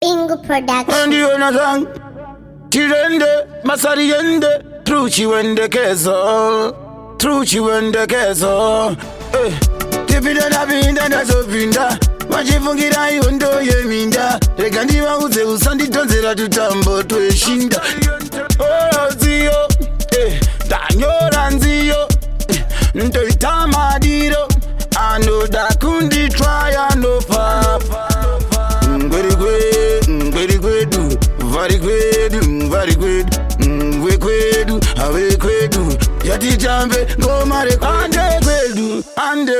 Bingu production. And you know song Tirende, Masariende, Truchi wende keso, Truchi wende keso. Tipida na binda na sopinda, Machifungira yondo yeminda, Regandiwa uze usandi tonzera tutambo tueshinda. Oh zio, Danyora nzio, Ntoita madiro, Ando da kundi try no papa. Very good, very good, we Kwedu, awe Kwedu, yati jambe, go mare, ande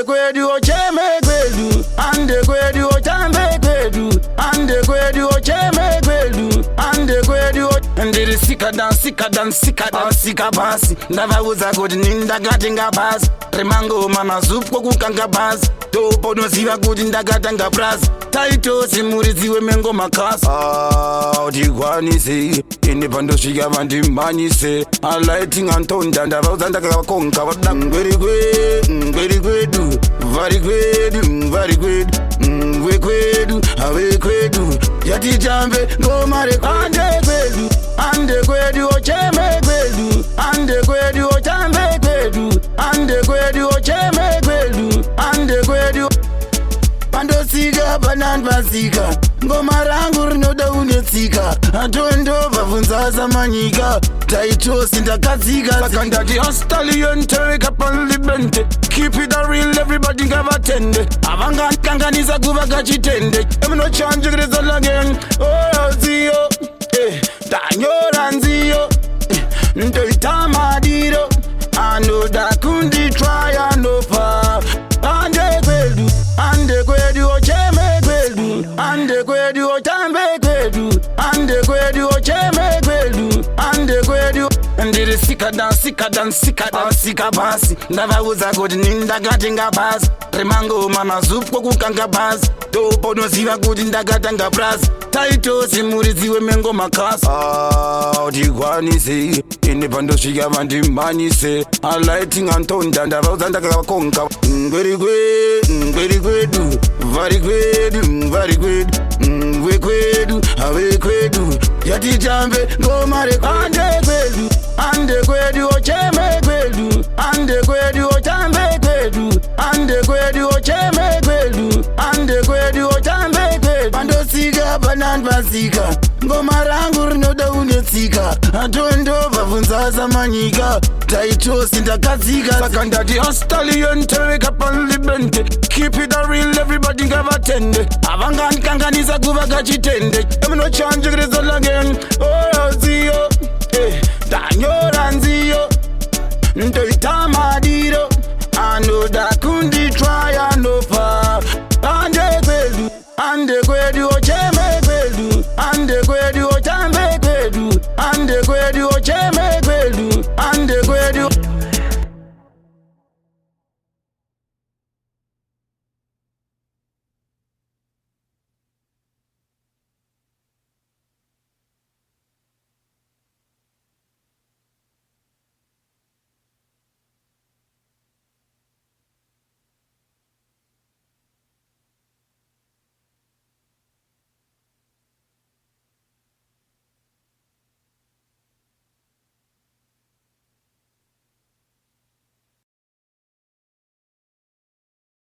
Kwedu, ocheme Kwedu, ande Kwedu, ochambe Kwedu, ande Kwedu, ocheme Kwedu, ande Kwedu, ande sika basi, ndava uza kuti nindagati ngabasi, remango mama zupo kukanga basi, topo noziva kuti ndagata ngabrasi, taito simuriziwe mengo makasi. Utigwanise, ine pandosvika vandimanyise, alighting antonda ndava uza ndakakonka vada very good, we Kwedu, awe Kwedu, yati jambe, ngomare, ande Kwedu, ocheme Kwedu, ande Kwedu, ochambe Kwedu, ande Kwedu, ocheme Kwedu, ande Kwedu. Pandosika banan basika, ngoma rangu rinoda unetsika, atondo bavunza zamanyika, taito sindakazika, sakandati stallion take up on libente, keep it a real everybody gavatende, avanga kanganiza kuva gachitende, emno change result again, oh zio, danyora nzio, ntoita madiro, ando da kundi try no pa, ande Kwedu, ocheme Kwedu, ande Kwedu, ochambe Kwedu, ande Kwedu, ocheme Kwedu, ande Kwedu. Ndiri sika basi, ndava uza kuti nindagati ngabasi, remango mama zupo kukanga basi, topo noziva kuti ndagata ngabrasi, taito simuriziwe mengo makasi. Utigwanise, ine pandosvika vandimanyise, alighting antonda ndava uza ndakakonka very good, we Kwedu, awe Kwedu, yati jambe, ngomare, ande Kwedu, ocheme Kwedu, ande Kwedu, ochambe Kwedu, ande Kwedu, ocheme Kwedu, ande Kwedu, ochambe Kwedu. Pandosika banan basika, ngoma rangu rinoda unetsika, atondo bavunza zamanyika, taito sindakazika, sakandati stallion take up on libente, keep it a real everybody gavatende, avanga kanganiza kuva gachitende, emno change result again, oh zio, danyora nzio, ntoita madiro, ando da kundi try no pa, ande Kwedu,